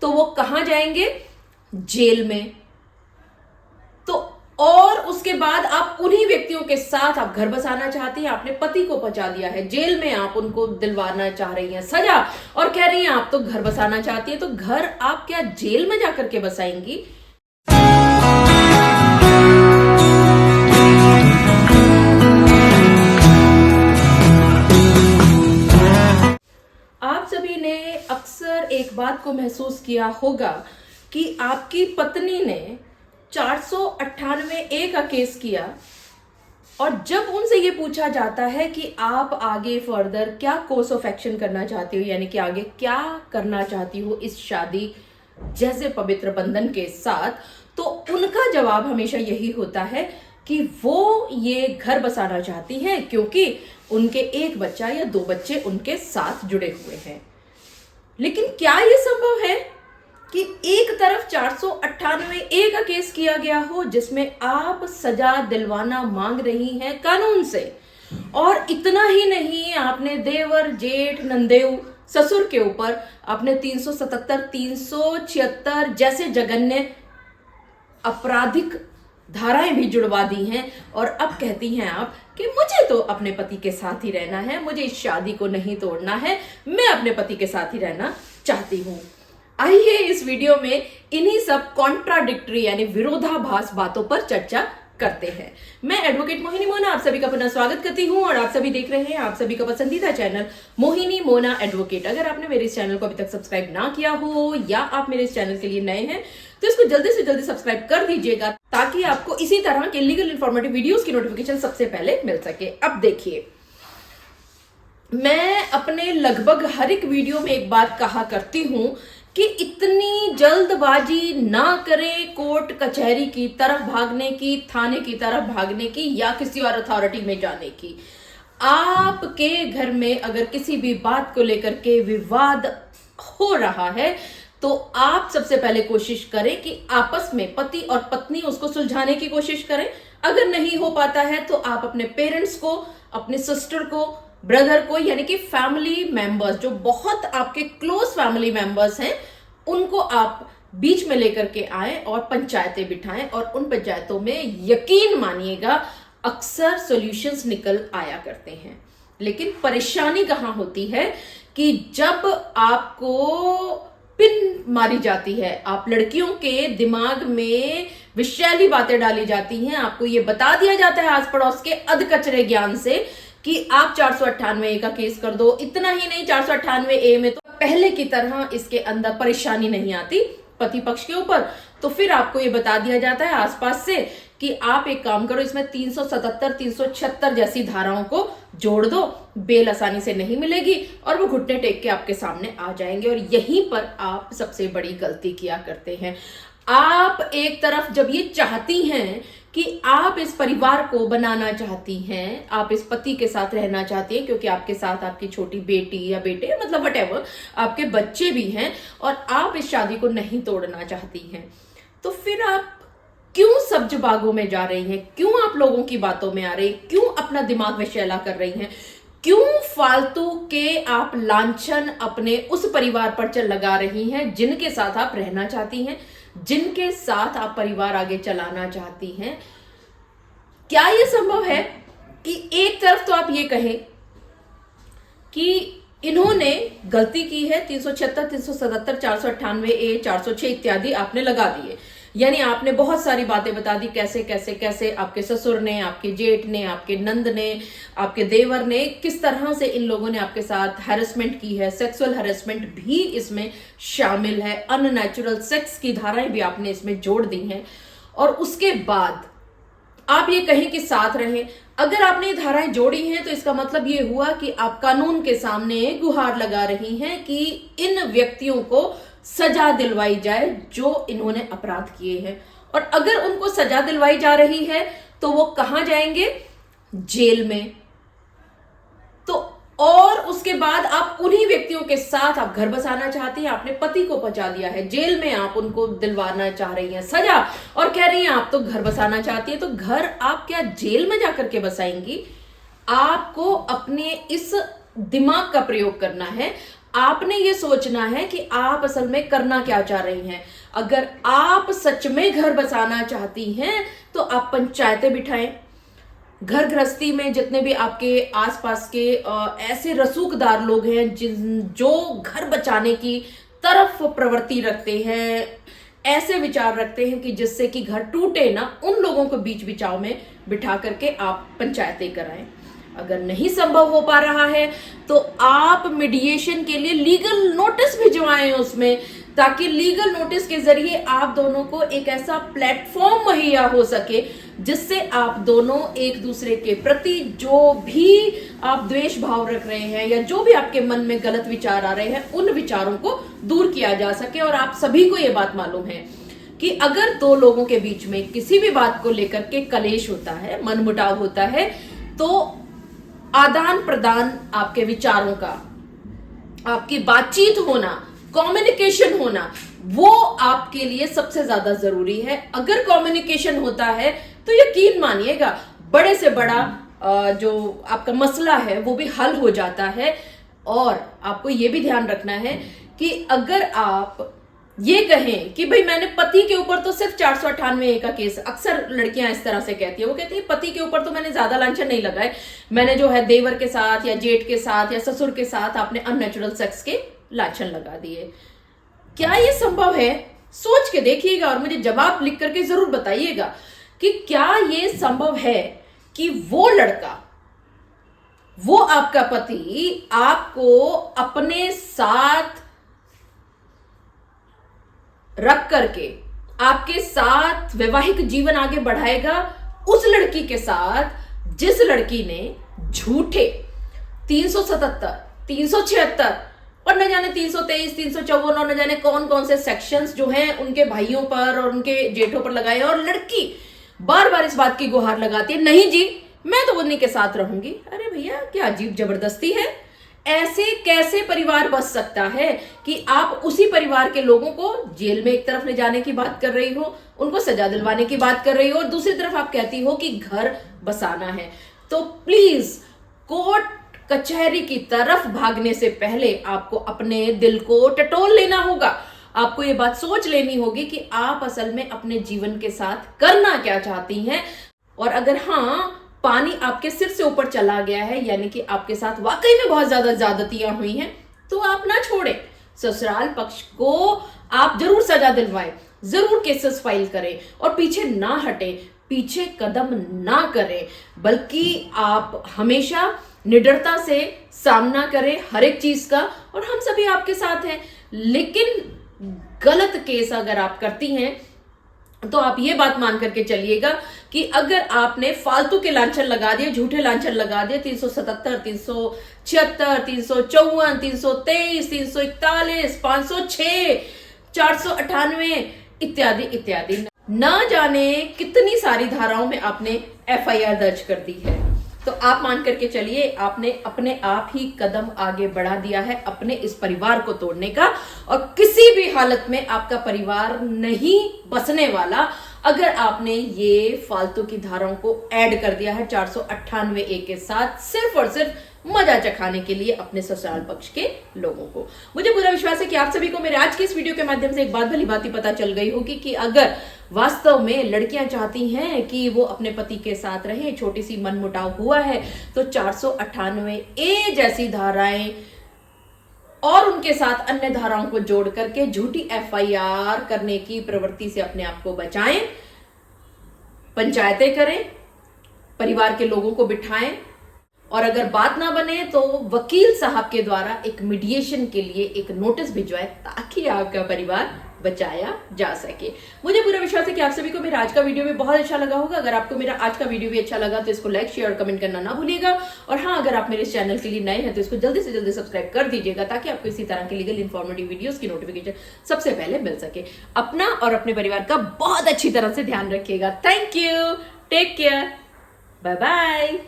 तो वो कहां जाएंगे? जेल में। तो और उसके बाद आप उन्हीं व्यक्तियों के साथ आप घर बसाना चाहती हैं, आपने पति को पहुंचा दिया है जेल में, आप उनको दिलवाना चाह रही हैं सजा और कह रही हैं आप तो घर बसाना चाहती हैं, तो घर आप क्या जेल में जाकर के बसाएंगी? आप सभी ने अक्सर एक बात को महसूस किया होगा कि आपकी पत्नी ने 498 का केस किया और जब उनसे ये पूछा जाता है कि आप आगे फर्दर क्या कोर्स ऑफ एक्शन करना चाहती हो, यानी कि आगे क्या करना चाहती हो इस शादी जैसे पवित्र बंधन के साथ, तो उनका जवाब हमेशा यही होता है कि वो ये घर बसाना चाहती हैं क्योंकि उनके एक बच्चा या दो बच्चे उनके साथ जुड़े हुए हैं। लेकिन क्या यह संभव है कि एक तरफ 498 का केस किया गया हो जिसमें आप सजा दिलवाना मांग रही हैं कानून से, और इतना ही नहीं, आपने देवर जेठ नंदेऊ ससुर के ऊपर आपने 377 376 जैसे जघन्य आपराधिक धाराएं भी जुड़वा दी हैं और अब कहती हैं आप कि मुझे तो अपने पति के साथ ही रहना है, मुझे इस शादी को नहीं तोड़ना है, मैं अपने पति के साथ ही रहना चाहती हूं। आइए इस वीडियो में इन्हीं सब कॉन्ट्राडिक्टरी यानी विरोधाभास बातों पर चर्चा करते हैं। मैं एडवोकेट मोहिनी मोना आप सभी का पुनः स्वागत करती हूं और आप सभी देख रहे हैं आप सभी का पसंदीदा चैनल मोहिनी मोना एडवोकेट। अगर आपने मेरे इस चैनल को अभी तक सब्सक्राइब ना किया हो या आप मेरे इस चैनल के लिए नए हैं तो इसको जल्दी से जल्दी सब्सक्राइब कर दीजिएगा ताकि आपको इसी तरह के लीगल इंफॉर्मेटिव वीडियोस की नोटिफिकेशन सबसे पहले मिल सके। अब देखिए, मैं अपने लगभग हर एक वीडियो में एक बात कहा करती हूं कि इतनी जल्दबाजी ना करें कोर्ट कचहरी की तरफ भागने की, थाने की तरफ भागने की या किसी और अथॉरिटी में जाने की। आपके घर में अगर किसी भी बात को लेकर के विवाद हो रहा है तो आप सबसे पहले कोशिश करें कि आपस में पति और पत्नी उसको सुलझाने की कोशिश करें। अगर नहीं हो पाता है तो आप अपने पेरेंट्स को, अपने सिस्टर को, ब्रदर को, यानी कि फैमिली मेंबर्स जो बहुत आपके क्लोज फैमिली मेंबर्स हैं उनको आप बीच में लेकर के आए और पंचायतें बिठाएं और उन पंचायतों में यकीन मानिएगा अक्सर सॉल्यूशंस निकल आया करते हैं। लेकिन परेशानी कहां होती है कि जब आपको पिन मारी जाती है, आप लड़कियों के दिमाग में विषैली बातें डाली जाती हैं, आपको ये बता दिया जाता है आस पड़ोस के अधकचरे ज्ञान से कि आप 498 का केस कर दो। इतना ही नहीं, 498 में तो पहले की तरह इसके अंदर परेशानी नहीं आती पति पक्ष के ऊपर, तो फिर आपको ये बता दिया जाता है आसपास से कि आप एक काम करो, इसमें 377 376 जैसी धाराओं को जोड़ दो, बेल आसानी से नहीं मिलेगी और वो घुटने टेक के आपके सामने आ जाएंगे। और यहीं पर आप सबसे बड़ी गलती किया करते हैं। आप एक तरफ जब ये चाहती हैं कि आप इस परिवार को बनाना चाहती हैं, आप इस पति के साथ रहना चाहती हैं क्योंकि आपके साथ आपकी छोटी बेटी या बेटे मतलब व्हाटएवर आपके बच्चे भी हैं और आप इस शादी को नहीं तोड़ना चाहती हैं, तो फिर आप क्यों सब्ज बागों में जा रही हैं? क्यों आप लोगों की बातों में आ रही हैं? क्यों अपना दिमाग विषैला कर रही हैं? क्यों फालतू के आप लांछन अपने उस परिवार पर लगा रही हैं जिनके साथ आप रहना चाहती हैं, जिनके साथ आप परिवार आगे चलाना चाहती हैं? क्या यह संभव है कि एक तरफ तो आप ये कहें कि इन्होंने गलती की है, 376 377 498 406 इत्यादि आपने लगा दिए, यानी आपने बहुत सारी बातें बता दी कैसे कैसे कैसे आपके ससुर ने, आपके जेठ ने, आपके नंद ने, आपके देवर ने, किस तरह से इन लोगों ने आपके साथ हैरेसमेंट की है, सेक्सुअल हैरेसमेंट भी इसमें शामिल है, अननेचुरल सेक्स की धाराएं भी आपने इसमें जोड़ दी हैं। और उसके बाद आप ये कहें कि साथ रहें। अगर आपने ये धाराएं जोड़ी हैं तो इसका मतलब ये हुआ कि आप कानून के सामने गुहार लगा रही हैं कि इन व्यक्तियों को सजा दिलवाई जाए जो इन्होंने अपराध किए हैं। और अगर उनको सजा दिलवाई जा रही है तो वो कहां जाएंगे? जेल में। तो और उसके बाद आप उन्हीं व्यक्तियों के साथ आप घर बसाना चाहती हैं, आपने पति को पहुंचा दिया है जेल में, आप उनको दिलवाना चाह रही हैं सजा और कह रही हैं आप तो घर बसाना चाहती हैं, तो घर आप क्या जेल में जाकर के बसाएंगी? आपको अपने इस दिमाग का प्रयोग करना है, आपने ये सोचना है कि आप असल में करना क्या चाह रही हैं। अगर आप सच में घर बसाना चाहती हैं तो आप पंचायतें बिठाएं। घर गृहस्थी में जितने भी आपके आसपास के ऐसे रसूखदार लोग हैं जो घर बचाने की तरफ प्रवृत्ति रखते हैं, ऐसे विचार रखते हैं कि जिससे कि घर टूटे ना, उन लोगों को बीच बिचाव में बिठा करके आप पंचायतें कराएं। अगर नहीं संभव हो पा रहा है तो आप मीडिएशन के लिए लीगल नोटिस भिजवाएं उसमें, ताकि लीगल नोटिस के जरिए आप दोनों को एक ऐसा प्लेटफॉर्म मुहैया हो सके जिससे आप दोनों एक दूसरे के प्रति जो भी आप द्वेष भाव रख रहे हैं या जो भी आपके मन में गलत विचार आ रहे हैं, उन विचारों को दूर किया जा सके। और आप सभी को यह बात मालूम है कि अगर दो लोगों के बीच में किसी भी बात को लेकर के कलेश होता है, मनमुटाव होता है, तो आदान प्रदान आपके विचारों का, आपकी बातचीत होना, कम्युनिकेशन होना, वो आपके लिए सबसे ज्यादा जरूरी है। अगर कम्युनिकेशन होता है तो यकीन मानिएगा बड़े से बड़ा जो आपका मसला है वो भी हल हो जाता है। और आपको ये भी ध्यान रखना है कि अगर आप ये कहें कि भाई मैंने पति के ऊपर तो सिर्फ 498 का केस, अक्सर लड़कियां इस तरह से कहती है, वो कहती है पति के ऊपर तो मैंने ज्यादा लांछन नहीं लगाए, मैंने जो है देवर के साथ या जेठ के साथ या ससुर के साथ आपने अननेचुरल सेक्स के लांछन लगा दिए। क्या ये संभव है? सोच के देखिएगा और मुझे जवाब लिख करके जरूर बताइएगा कि क्या ये संभव है कि वो लड़का, वो आपका पति आपको अपने साथ रख करके आपके साथ वैवाहिक जीवन आगे बढ़ाएगा उस लड़की के साथ जिस लड़की ने झूठे 377, 376 और न जाने 323, 354 और न जाने कौन कौन से सेक्शंस जो हैं उनके भाइयों पर और उनके जेठों पर लगाए, और लड़की बार बार इस बात की गुहार लगाती है, नहीं जी मैं तो उन्हीं के साथ रहूंगी। अरे भैया क्या अजीब जबरदस्ती है। ऐसे कैसे परिवार बच सकता है कि आप उसी परिवार के लोगों को जेल में एक तरफ ले जाने की बात कर रही हो, उनको सजा दिलवाने की बात कर रही हो, और दूसरी तरफ आप कहती हो कि घर बसाना है। तो प्लीज कोर्ट कचहरी की तरफ भागने से पहले आपको अपने दिल को टटोल लेना होगा। आपको ये बात सोच लेनी होगी कि आप असल में अपने जीवन के साथ करना क्या चाहती हैं। और अगर हाँ पानी आपके सिर से ऊपर चला गया है, यानी कि आपके साथ वाकई में बहुत ज्यादा ज्यादतियां हुई हैं, तो आप ना छोड़ें। ससुराल पक्ष को आप जरूर सजा दिलवाएं, जरूर केसेस फाइल करें और पीछे ना हटें, पीछे कदम ना करें, बल्कि आप हमेशा निडरता से सामना करें हर एक चीज का। और हम सभी आपके साथ हैं, लेकिन गलत केस अगर आप करती हैं तो आप ये बात मान करके चलिएगा कि अगर आपने फालतू के लांछन लगा दिए, झूठे लांछन लगा दिए, 377, 376, 354, 323, 341, 506, 498 इत्यादि इत्यादि, ना जाने कितनी सारी धाराओं में आपने FIR दर्ज कर दी है। तो आप मान करके चलिए आपने अपने आप ही कदम आगे बढ़ा दिया है अपने इस परिवार को तोड़ने का, और किसी भी हालत में आपका परिवार नहीं बसने वाला अगर आपने ये फालतू की धाराओं को ऐड कर दिया है 498A के साथ, सिर्फ और सिर्फ मजा चखाने के लिए अपने ससुराल पक्ष के लोगों को। मुझे पूरा विश्वास है कि आप सभी को मेरे आज के इस वीडियो के माध्यम से एक बात भली भांति पता चल गई होगी कि अगर वास्तव में लड़कियां चाहती हैं कि वो अपने पति के साथ रहें, छोटी सी मनमुटाव हुआ है, तो 498A जैसी धाराएं और उनके साथ अन्य धाराओं को जोड़ करके झूठी FIR करने की प्रवृत्ति से अपने आप को बचाएं, पंचायतें करें, परिवार के लोगों को बिठाएं, और अगर बात ना बने तो वकील साहब के द्वारा एक मीडिएशन के लिए एक नोटिस भिजवाए ताकि आपका परिवार बचाया जा सके। मुझे पूरा विश्वास है कि आप सभी को मेरा आज का वीडियो भी बहुत अच्छा लगा होगा। अगर आपको मेरा आज का वीडियो भी अच्छा लगा तो इसको लाइक, शेयर और कमेंट करना ना भूलिएगा। और हाँ, अगर आप मेरे चैनल के लिए नए हैं तो इसको जल्दी से जल्दी सब्सक्राइब कर दीजिएगा ताकि आपको इसी तरह के लीगल इन्फॉर्मेटिव वीडियोस की नोटिफिकेशन सबसे पहले मिल सके। अपना और अपने परिवार का बहुत अच्छी तरह से ध्यान रखिएगा। Thank you, take care, bye bye.